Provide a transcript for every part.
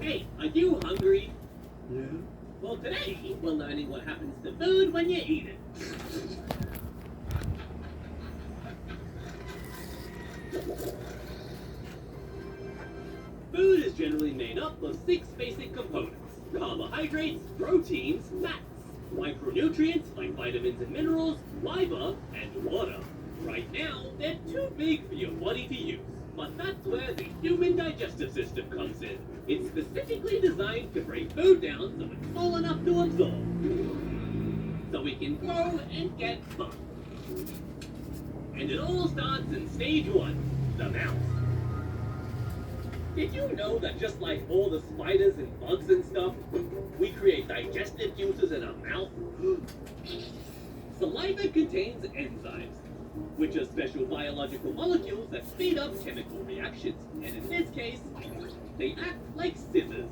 Hey, are you hungry? Yeah. Well, today we're learning what happens to food when you eat it. Food is generally made up of 6 basic components: carbohydrates, proteins, fats, micronutrients like vitamins and minerals, fiber, and water. Right now, they're too big for your body to use, but that's where the human digestive system comes in. It's specifically designed to break food down so it's small enough to absorb, so we can grow and get fat. And it all starts in stage 1, the mouth. Did you know that just like all the spiders and bugs and stuff, we create digestive juices in our mouth? Saliva contains enzymes, which are special biological molecules that speed up chemical reactions. And in this case, they act like scissors.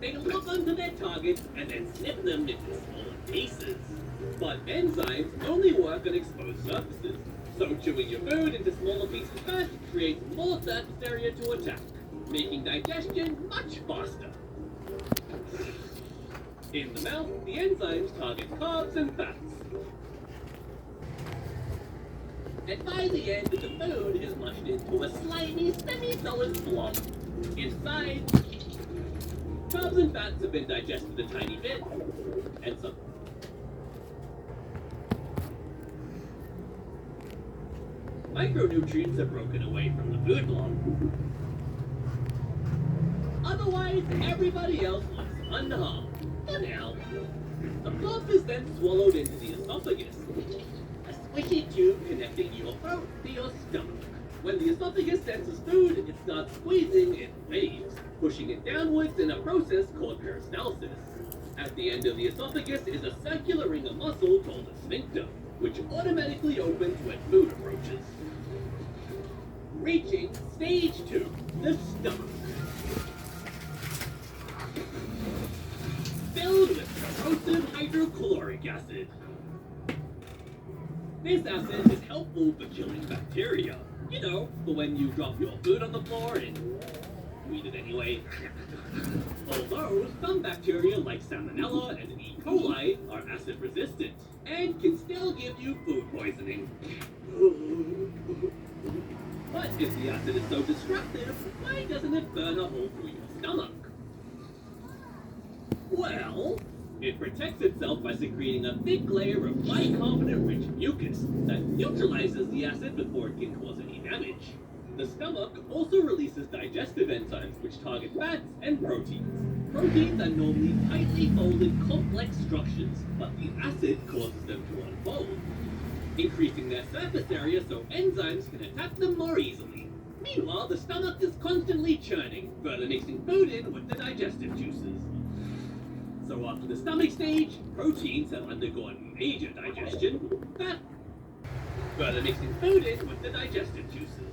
They lock onto their targets and then snip them into smaller pieces. But enzymes only work on exposed surfaces, so chewing your food into smaller pieces first creates more surface area to attack, making digestion much faster. In the mouth, the enzymes target carbs and fats. And by the end, the food is mushed into a slimy, semi-solid blob. Inside, carbs and fats have been digested a tiny bit, and some micronutrients are broken away from the food blob. Otherwise, everybody else looks unharmed. For now, the blob is then swallowed into the esophagus, a squishy tube connecting your throat to your stomach. When the esophagus senses food, it starts squeezing in waves, pushing it downwards in a process called peristalsis. At the end of the esophagus is a circular ring of muscle called a sphincter, which automatically opens when food approaches. Reaching stage 2, the stomach. Filled with corrosive hydrochloric acid. This acid is helpful for killing bacteria. You know, for when you drop your food on the floor and you eat it anyway. Although some bacteria like Salmonella and E. coli are acid resistant and can still give you food poisoning. But if the acid is so destructive, why doesn't it burn a hole through your stomach? Well, it protects itself by secreting a thick layer of bicarbonate-rich mucus that neutralizes the acid before it can cause any damage. The stomach also releases digestive enzymes which target fats and proteins. Proteins are normally tightly folded complex structures, but the acid causes them to unfold, increasing their surface area so enzymes can attack them more easily. Meanwhile, the stomach is constantly churning, further mixing food in with the digestive juices. So after the stomach stage, proteins have undergone major digestion, further mixing food in with the digestive juices.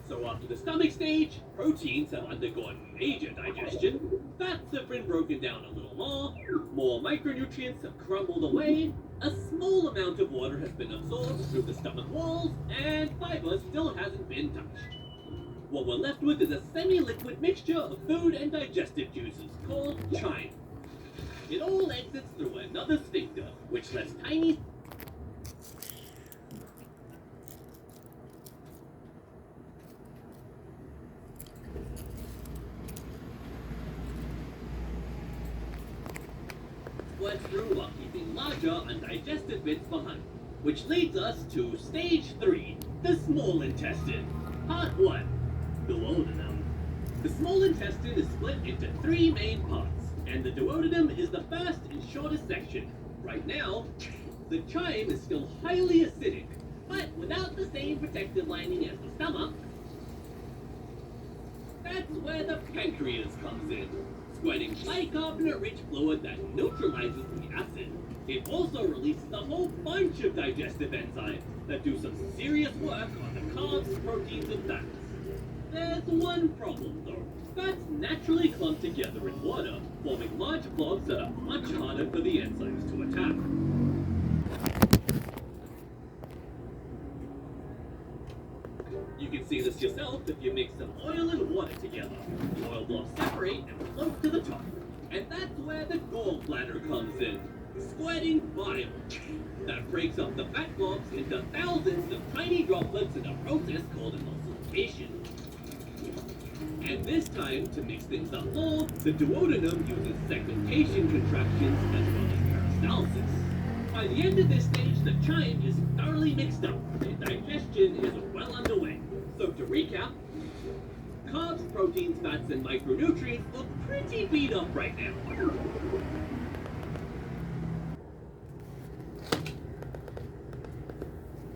So after the stomach stage, proteins have undergone major digestion, fats have been broken down a little more micronutrients have crumbled away, a small amount of water has been absorbed through the stomach walls, and fiber still hasn't been touched. What we're left with is a semi-liquid mixture of food and digestive juices called chyme. It all exits through another sphincter, which lets tiny squirts through while keeping larger undigested bits behind. Which leads us to stage 3, the small intestine. Part 1, duodenum. The small intestine is split into 3 main parts, and the duodenum is the first and shortest section. Right now, the chyme is still highly acidic, but without the same protective lining as the stomach. That's where the pancreas comes in, squirting bicarbonate-rich fluid that neutralizes the acid. It also releases a whole bunch of digestive enzymes that do some serious work on the carbs, proteins, and fats. There's one problem though. Fats naturally clump together in water, forming large blobs that are much harder for the enzymes to attack. You can see this yourself if you mix some oil and water together. The oil blobs separate evaporate and float to the top. And that's where the gallbladder comes in. Sweating bile that breaks up the fat blobs into thousands of tiny droplets in a process called emulsification. And this time, to mix things up more, the duodenum uses segmentation contractions as well as peristalsis. By the end of this stage, the chyme is thoroughly mixed up, and digestion is well underway. So to recap, carbs, proteins, fats, and micronutrients look pretty beat up right now.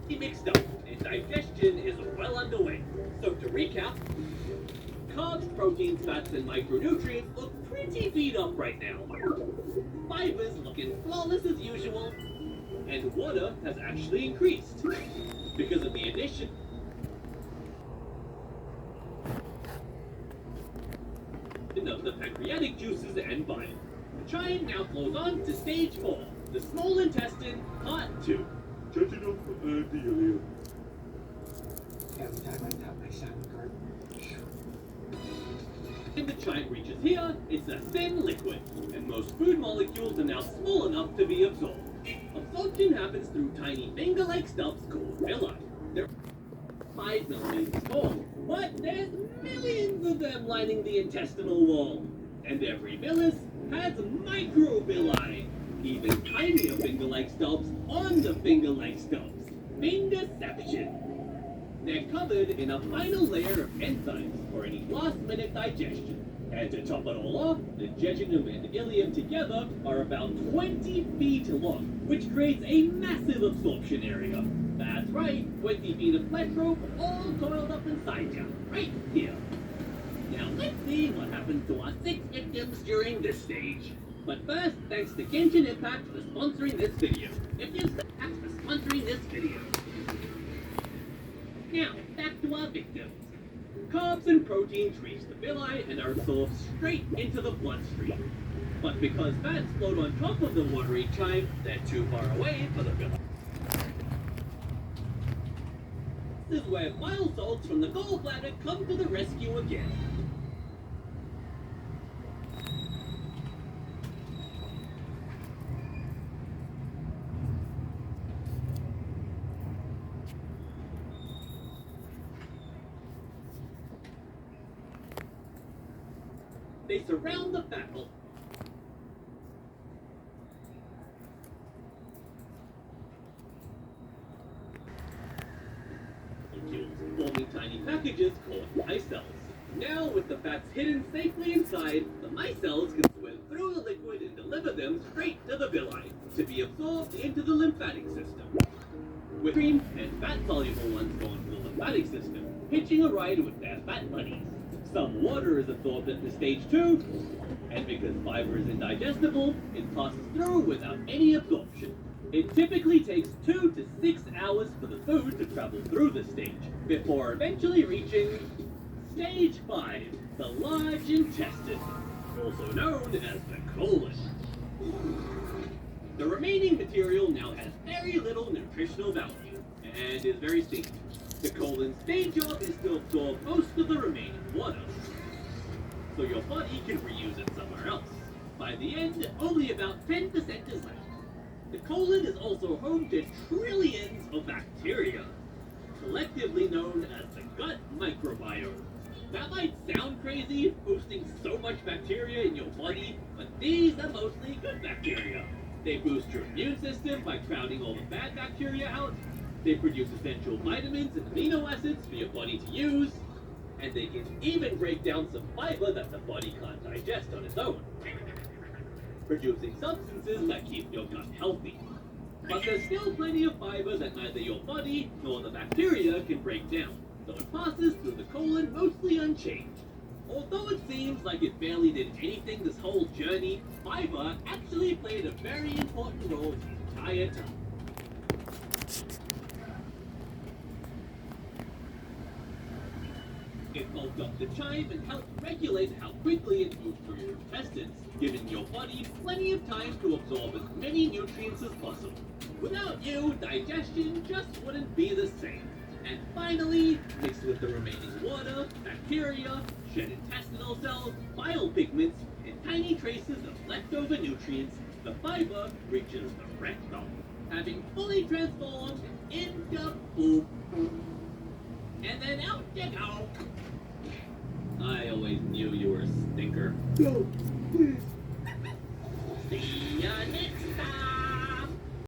Mixed up, and digestion is well underway. So to recap, carbs, proteins, fats, and micronutrients look pretty beat up right now. Fibers looking flawless as usual, and water has actually increased because of the addition of the pancreatic juices and bile. The chyme now flows on to stage 4, the small intestine, part 2. Judging up the Every time I tap my salad cart. When the chyme reaches here, it's a thin liquid, and most food molecules are now small enough to be absorbed. Absorption happens through tiny finger-like stubs called villi. They're 5 millimeters tall, but there's millions of them lining the intestinal wall. And every villus has microvilli, even tinier finger-like stubs on the finger-like stubs. Fingerception. They're covered in a final layer of enzymes for any last-minute digestion. And to top it all off, the jejunum and ileum together are about 20 feet long, which creates a massive absorption area. That's right, 20 feet of flesh rope all coiled up inside you, right here. Now let's see what happens to our 6 victims during this stage. But first, thanks to Genshin Impact for sponsoring this video. If you thanks for sponsoring this video. Now, back to our victims. Carbs and proteins reach the villi and are absorbed straight into the bloodstream. But because fats float on top of the watery chyme, they're too far away for the villi. This is where bile salts from the gallbladder come to the rescue again. They surround the fat molecules, forming tiny packages called micelles. Now, with the fats hidden safely inside, the micelles can swim through the liquid and deliver them straight to the villi to be absorbed into the lymphatic system. With cream and fat-soluble ones going to the lymphatic system, hitching a ride with their fat buddies. Some water is absorbed at the stage 2, and because fiber is indigestible, it passes through without any absorption. It typically takes 2 to 6 hours for the food to travel through the stage, before eventually reaching stage 5, the large intestine, also known as the colon. The remaining material now has very little nutritional value, and is very stinky. The colon's main job is to absorb most of the remaining water, so your body can reuse it somewhere else. By the end, only about 10% is left. The colon is also home to trillions of bacteria, collectively known as the gut microbiome. That might sound crazy, boosting so much bacteria in your body, but these are mostly good bacteria. They boost your immune system by crowding all the bad bacteria out. They produce essential vitamins and amino acids for your body to use, and they can even break down some fiber that the body can't digest on its own, producing substances that keep your gut healthy. But there's still plenty of fiber that neither your body nor the bacteria can break down, so it passes through the colon mostly unchanged. Although it seems like it barely did anything this whole journey, fiber actually played a very important role the entire time. It bulked up the chyme and helped regulate how quickly it moves through your intestines, giving your body plenty of time to absorb as many nutrients as possible. Without you, digestion just wouldn't be the same. And finally, mixed with the remaining water, bacteria, shed intestinal cells, bile pigments, and tiny traces of leftover nutrients, the fiber reaches the rectum, having fully transformed into poop. And then out you go. I always knew you were a stinker. No,